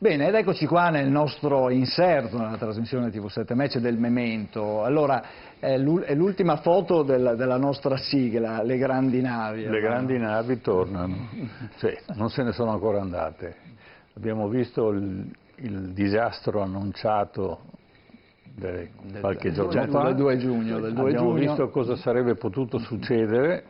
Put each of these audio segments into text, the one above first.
Bene, ed eccoci qua nel nostro inserto nella trasmissione TV7 Match del Memento. Allora, è l'ultima foto della nostra sigla, le grandi navi. Le grandi navi tornano, cioè non se ne sono ancora andate. Abbiamo visto il disastro annunciato qualche giorno fa, del 2 giugno. Abbiamo visto cosa sarebbe potuto succedere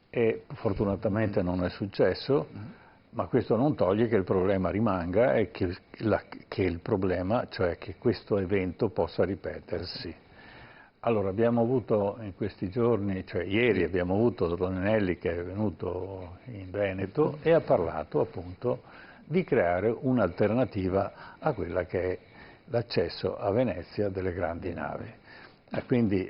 e fortunatamente non è successo, ma questo non toglie che il problema rimanga e che il problema, cioè che questo evento possa ripetersi. Allora abbiamo avuto in questi giorni, cioè ieri abbiamo avuto Toninelli che è venuto in Veneto e ha parlato appunto di creare un'alternativa a quella che è l'accesso a Venezia delle grandi navi. Quindi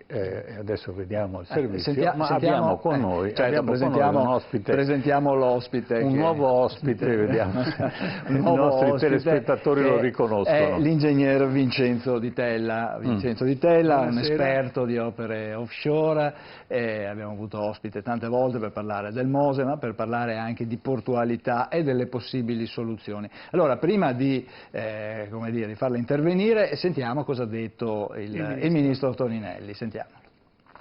adesso vediamo il servizio, ma abbiamo con noi, un ospite, presentiamo l'ospite. Un nuovo ospite, vediamo, i nostri telespettatori lo riconoscono. L'ingegner Vincenzo Di Tella. Vincenzo Di Tella, un esperto di opere offshore, abbiamo avuto ospite tante volte per parlare del Mose, ma per parlare anche di portualità e delle possibili soluzioni. Allora, prima di farla intervenire, sentiamo cosa ha detto il ministro Toninelli. Sentiamo.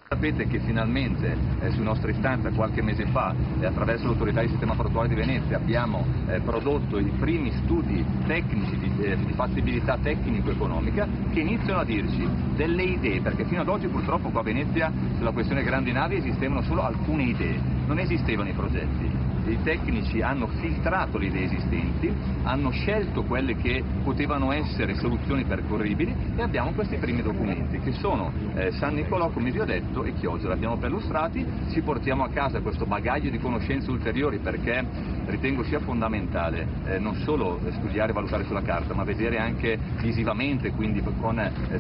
Sapete che finalmente su nostra istanza qualche mese fa attraverso l'autorità di sistema portuale di Venezia abbiamo prodotto i primi studi tecnici di fattibilità tecnico-economica che iniziano a dirci delle idee, perché fino ad oggi purtroppo qua a Venezia sulla questione grandi navi esistevano solo alcune idee, non esistevano i progetti. I tecnici hanno filtrato le idee esistenti, hanno scelto quelle che potevano essere soluzioni percorribili e abbiamo questi primi documenti che sono San Nicolò, come vi ho detto, e Chioggia. Li abbiamo perlustrati, ci portiamo a casa questo bagaglio di conoscenze ulteriori perché ritengo sia fondamentale non solo studiare e valutare sulla carta, ma vedere anche visivamente, quindi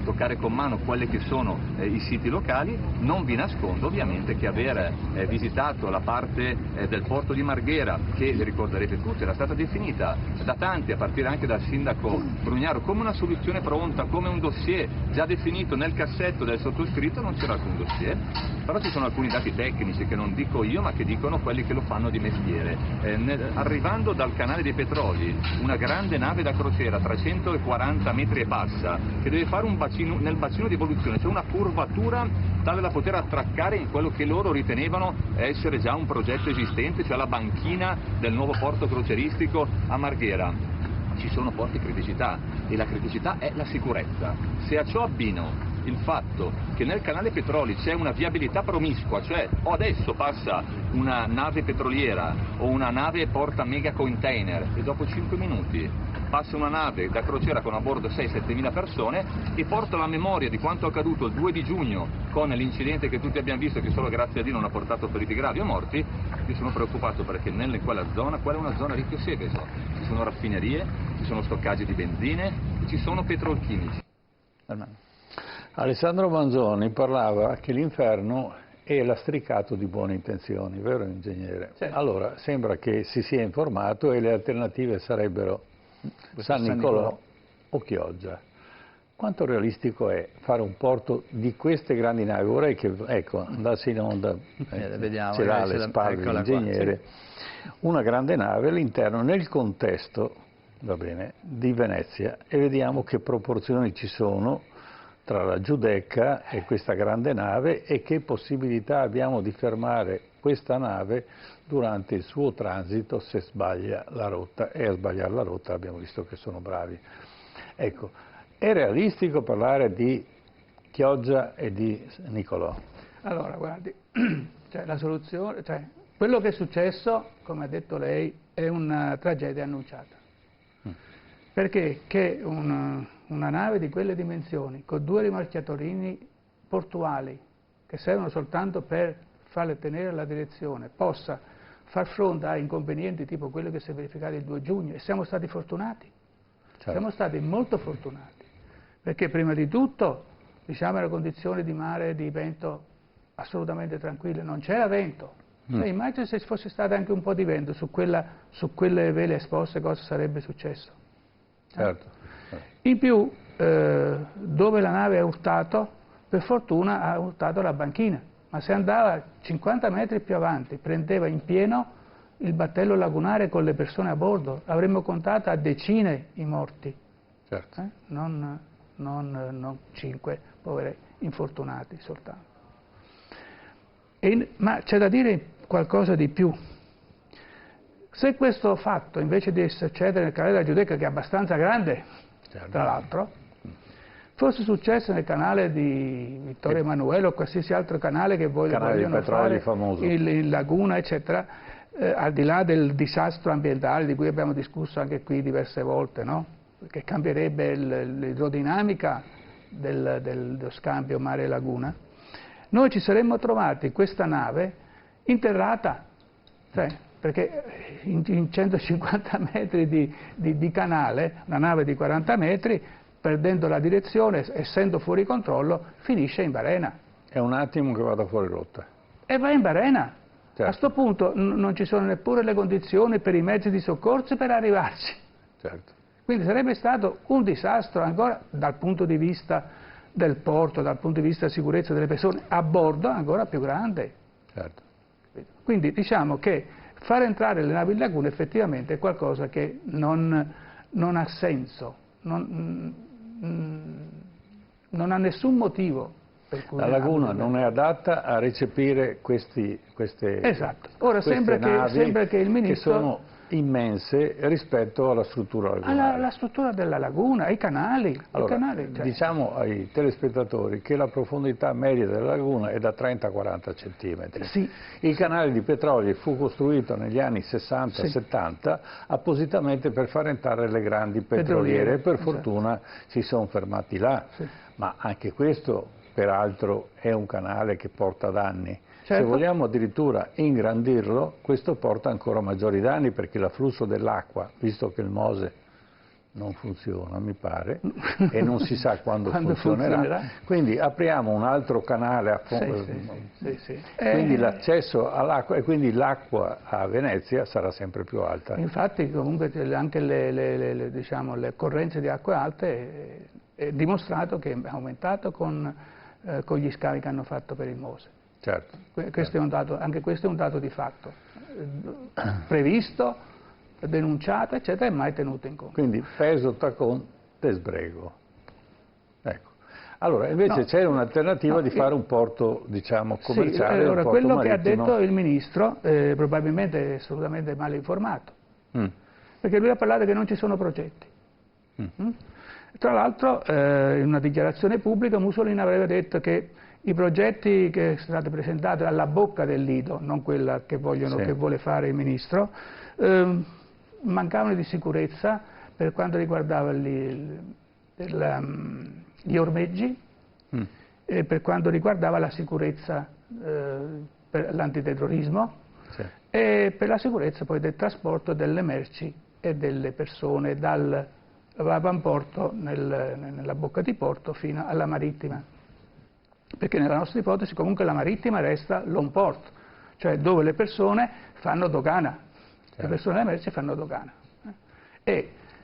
toccare con mano quelli che sono i siti locali. Non vi nascondo ovviamente che aver visitato la parte del porto di Marghera, che ricorderete tutti era stata definita da tanti, a partire anche dal sindaco Brugnaro, come una soluzione pronta, come un dossier già definito nel cassetto del sottoscritto, non c'era alcun dossier, però ci sono alcuni dati tecnici che non dico io ma che dicono quelli che lo fanno di mestiere. Arrivando dal canale dei Petroli, una grande nave da crociera, 340 metri e passa, che deve fare un bacino, nel bacino di evoluzione, cioè una curvatura tale da poter attraccare in quello che loro ritenevano essere già un progetto esistente, cioè la banchina del nuovo porto crocieristico a Marghera. Ci sono forti criticità e la criticità è la sicurezza. Se a ciò abbino il fatto che nel canale Petroli c'è una viabilità promiscua, cioè adesso passa una nave petroliera o una nave porta mega container e dopo 5 minuti passa una nave da crociera con a bordo 6-7 mila persone e porta la memoria di quanto accaduto il 2 di giugno con l'incidente che tutti abbiamo visto, che solo grazie a Dio non ha portato feriti gravi o morti. Io sono preoccupato perché quella è una zona ricchio Seveso, ci sono raffinerie, ci sono stoccaggi di benzine, ci sono petrolchimici. Alessandro Manzoni parlava che l'inferno è lastricato di buone intenzioni, vero ingegnere? Sì. Allora sembra che si sia informato e le alternative sarebbero San Nicolò o Chioggia. Quanto realistico è fare un porto di queste grandi navi? Vorrei che andasse in onda, ce l'ha alle spalle l'ingegnere, una grande nave all'interno, nel contesto, va bene, di Venezia, e vediamo che proporzioni ci sono tra la Giudecca e questa grande nave e che possibilità abbiamo di fermare questa nave durante il suo transito se sbaglia la rotta, e a sbagliare la rotta abbiamo visto che sono bravi. Ecco, è realistico parlare di Chioggia e di Nicolò? Allora, guardi, la soluzione, quello che è successo, come ha detto lei, è una tragedia annunciata. Perché che una nave di quelle dimensioni, con 2 rimorchiatorini portuali, che servono soltanto per farle tenere la direzione, possa far fronte a inconvenienti tipo quello che si è verificato il 2 giugno, e siamo stati fortunati, siamo stati molto fortunati, perché prima di tutto, era condizioni di mare e di vento assolutamente tranquille, non c'era vento. Immagino se fosse stato anche un po' di vento su quelle vele esposte, cosa sarebbe successo. Certo. In più, dove la nave ha urtato, per fortuna ha urtato la banchina, ma se andava 50 metri più avanti, prendeva in pieno il battello lagunare con le persone a bordo, avremmo contato a decine i morti, certo. Non 5 poveri infortunati soltanto. Ma c'è da dire qualcosa di più. Se questo fatto, invece di succedere nel canale della Giudecca, che è abbastanza grande, certo, tra l'altro, fosse successo nel canale di Vittorio Emanuele o qualsiasi altro canale che vogliono fare, in laguna, eccetera, al di là del disastro ambientale di cui abbiamo discusso anche qui diverse volte, no? Che cambierebbe l'idrodinamica dello scambio mare-laguna, noi ci saremmo trovati questa nave interrata, cioè, perché in 150 metri di canale, una nave di 40 metri, perdendo la direzione, essendo fuori controllo, finisce in barena. È un attimo che vada fuori rotta. E va in barena. Certo. A questo punto non ci sono neppure le condizioni per i mezzi di soccorso per arrivarci. Certo. Quindi sarebbe stato un disastro ancora dal punto di vista del porto, dal punto di vista della sicurezza delle persone a bordo, ancora più grande. Certo. Quindi diciamo che far entrare le navi in laguna effettivamente è qualcosa che non ha senso, non ha nessun motivo per cui la laguna non è adatta a recepire queste esatto. Ora queste sembra che il ministro, che sono immense rispetto alla struttura lagunare. alla struttura della laguna, i canali. Allora, i canali, cioè. Diciamo ai telespettatori che la profondità media della laguna è da 30-40 centimetri. Sì. Il canale di Petroli fu costruito negli anni 60-70 appositamente per far entrare le grandi petroliere e per fortuna si sono fermati là. Sì. Ma anche questo peraltro è un canale che porta danni. Certo. Se vogliamo addirittura ingrandirlo, questo porta ancora maggiori danni perché l'afflusso dell'acqua, visto che il Mose non funziona, mi pare, e non si sa quando funzionerà, quindi apriamo un altro canale a fondo, sì. Quindi l'accesso all'acqua e quindi l'acqua a Venezia sarà sempre più alta. Infatti comunque anche le correnze di acque alte è dimostrato che è aumentato con gli scavi che hanno fatto per il Mose. Certo. Questo è un dato, anche questo è un dato di fatto, previsto, denunciato, eccetera, e mai tenuto in conto. Quindi peso tacon te sbrego. Ecco. Allora, invece c'è un'alternativa di fare un porto, diciamo, commerciale. Allora, un porto quello marittimo. che ha detto il ministro probabilmente è assolutamente mal informato, perché lui ha parlato che non ci sono progetti. Tra l'altro, in una dichiarazione pubblica Mussolini aveva detto che i progetti che sono stati presentati alla bocca del Lido, non quella che vuole fare il ministro, mancavano di sicurezza per quanto riguardava gli ormeggi e per quanto riguardava la sicurezza per l'antiterrorismo e per la sicurezza poi del trasporto delle merci e delle persone dall'avamporto nella bocca di porto fino alla marittima. Perché nella nostra ipotesi comunque la marittima resta l'home port, cioè dove le persone fanno dogana, le persone e le merci fanno dogana.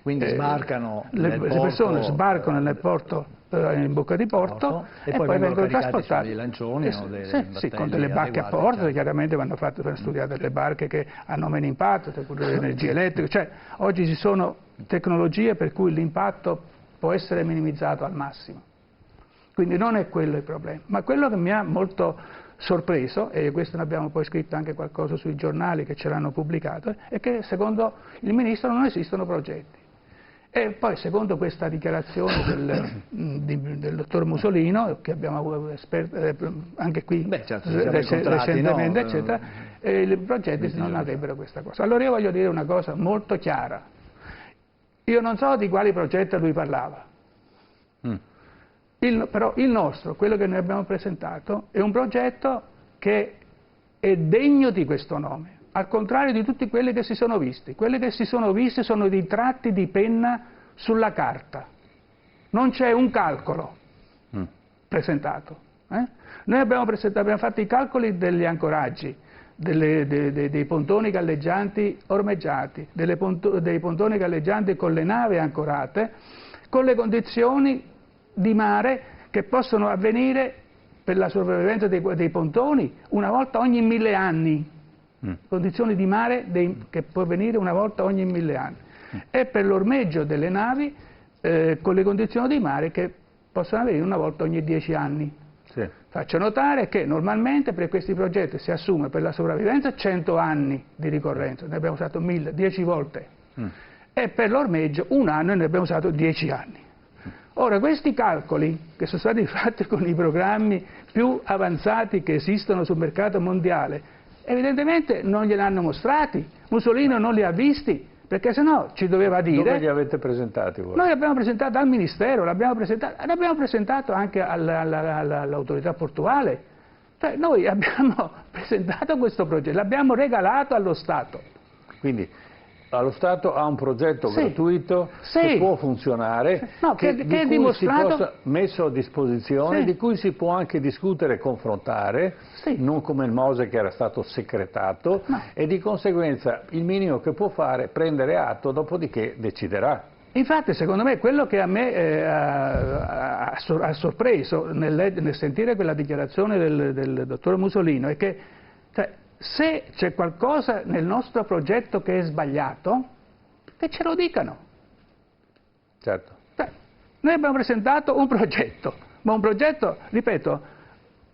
Quindi sbarcano le persone sbarcano nel porto, in bocca di porto e poi vengono trasportate dei lancioni o dei con delle barche a porto, chiaramente vanno studiate delle barche che hanno meno impatto, l'energia elettrica, cioè oggi ci sono tecnologie per cui l'impatto può essere minimizzato al massimo. Quindi non è quello il problema, ma quello che mi ha molto sorpreso, e questo ne abbiamo poi scritto anche qualcosa sui giornali che ce l'hanno pubblicato, è che secondo il Ministro non esistono progetti. E poi secondo questa dichiarazione del dottor Musolino, che abbiamo avuto anche qui recentemente, eccetera, i progetti non avrebbero questa cosa. Allora io voglio dire una cosa molto chiara. Io non so di quali progetti lui parlava. Però il nostro, quello che noi abbiamo presentato, è un progetto che è degno di questo nome, al contrario di tutti quelli che si sono visti. Quelli che si sono visti sono dei tratti di penna sulla carta, non c'è un calcolo presentato. Noi abbiamo fatto i calcoli degli ancoraggi, dei pontoni galleggianti ormeggiati, dei pontoni galleggianti con le navi ancorate, con le condizioni di mare che possono avvenire per la sopravvivenza dei pontoni una volta ogni 1000 anni. condizioni di mare che può venire una volta ogni 1000 anni, e per l'ormeggio delle navi con le condizioni di mare che possono avvenire una volta ogni 10 anni. Sì. Faccio notare che normalmente per questi progetti si assume per la sopravvivenza 100 anni di ricorrenza, ne abbiamo usato 1000, 10 volte, e per l'ormeggio 1 anno e ne abbiamo usato 10 anni. Ora, questi calcoli, che sono stati fatti con i programmi più avanzati che esistono sul mercato mondiale, evidentemente non glieli hanno mostrati, Mussolini non li ha visti, perché sennò ci doveva dire... Dove li avete presentati voi? Noi li abbiamo presentati al Ministero, l'abbiamo presentato anche all'autorità portuale. Cioè, noi abbiamo presentato questo progetto, l'abbiamo regalato allo Stato. Quindi allo Stato ha un progetto gratuito che può funzionare, che è dimostrato... messo a disposizione, di cui si può anche discutere e confrontare, non come il Mose che era stato secretato, e di conseguenza il minimo che può fare è prendere atto, dopodiché deciderà. Infatti, secondo me, quello che a me ha sorpreso nel sentire quella dichiarazione del dottor Musolino è che se c'è qualcosa nel nostro progetto che è sbagliato, che ce lo dicano. Certo. Noi abbiamo presentato un progetto, ma un progetto, ripeto,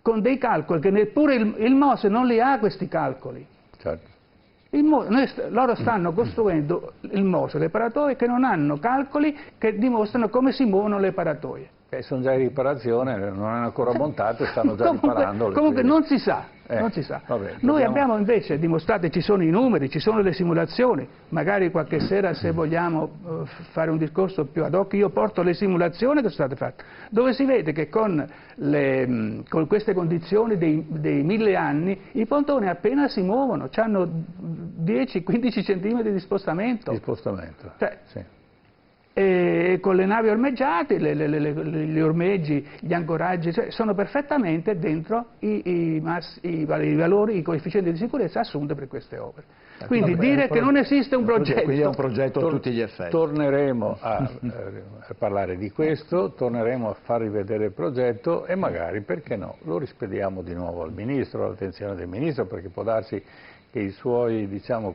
con dei calcoli che neppure il Mose non li ha questi calcoli. Certo. Loro stanno costruendo il Mose, le paratoie, che non hanno calcoli che dimostrano come si muovono le paratoie. Sono già in riparazione, non hanno ancora montato e stanno già riparandole. Comunque non si sa. Non si sa. Vabbè, noi abbiamo invece dimostrato, ci sono i numeri, ci sono le simulazioni, magari qualche sera se vogliamo fare un discorso più ad hoc, io porto le simulazioni che sono state fatte, dove si vede che con queste condizioni dei 1000 anni i pontoni appena si muovono, hanno 10-15 centimetri di spostamento. E con le navi ormeggiate, gli ormeggi, gli ancoraggi, sono perfettamente dentro i valori, i coefficienti di sicurezza assunti per queste opere. Quindi dire che non esiste un progetto... Quindi è un progetto a tutti gli effetti. Torneremo a parlare di questo, torneremo a far rivedere il progetto e magari, perché no, lo rispediamo di nuovo al Ministro, all'attenzione del Ministro, perché può darsi che i suoi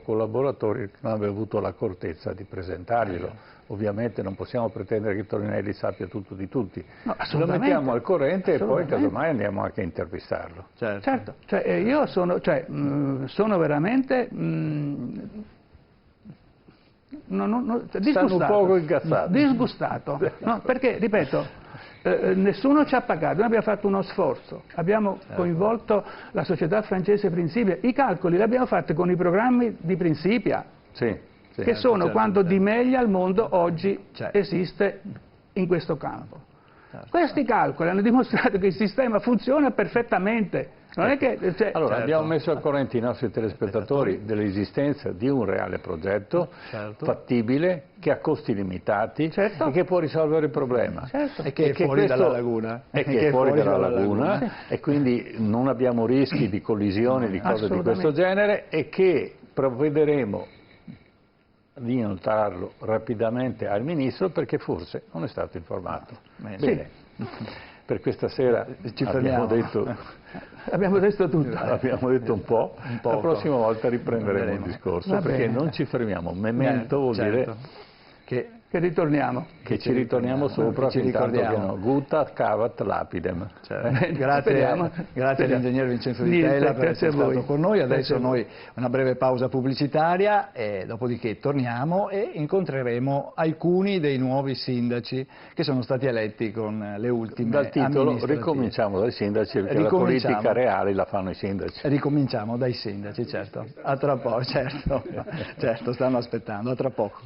collaboratori non abbiano avuto l'accortezza di presentarglielo. Ovviamente non possiamo pretendere che Toninelli sappia tutto di tutti, lo mettiamo al corrente e poi casomai andiamo anche a intervistarlo. Certo. Io sono veramente stanno un poco incazzati. Disgustato, perché, ripeto, nessuno ci ha pagato, noi abbiamo fatto uno sforzo, abbiamo coinvolto la società francese Principia, i calcoli li abbiamo fatti con i programmi di Principia. Che sono quanto di meglio al mondo oggi esiste in questo campo. Questi calcoli hanno dimostrato che il sistema funziona perfettamente. Non è che, abbiamo messo al corrente i nostri telespettatori dell'esistenza di un reale progetto fattibile, che ha costi limitati e che può risolvere il problema. E che è fuori dalla laguna. E quindi non abbiamo rischi di collisioni, di cose di questo genere, e che provvederemo di notarlo rapidamente al Ministro, perché forse non è stato informato. Bene. Per questa sera abbiamo detto tutto. Abbiamo detto un po'. La prossima volta riprenderemo il discorso, perché non ci fermiamo. Memento vuol dire che ritorniamo. Che ci ritorniamo sopra, che no. Gutta cavat lapidem. Grazie all'ingegner Vincenzo Di Tella per essere stato con noi. Adesso noi una breve pausa pubblicitaria, e dopodiché torniamo e incontreremo alcuni dei nuovi sindaci che sono stati eletti con le ultime Dal titolo ricominciamo dai sindaci, perché la politica reale la fanno i sindaci. Ricominciamo dai sindaci, certo. A tra poco, certo, stanno aspettando, a tra poco.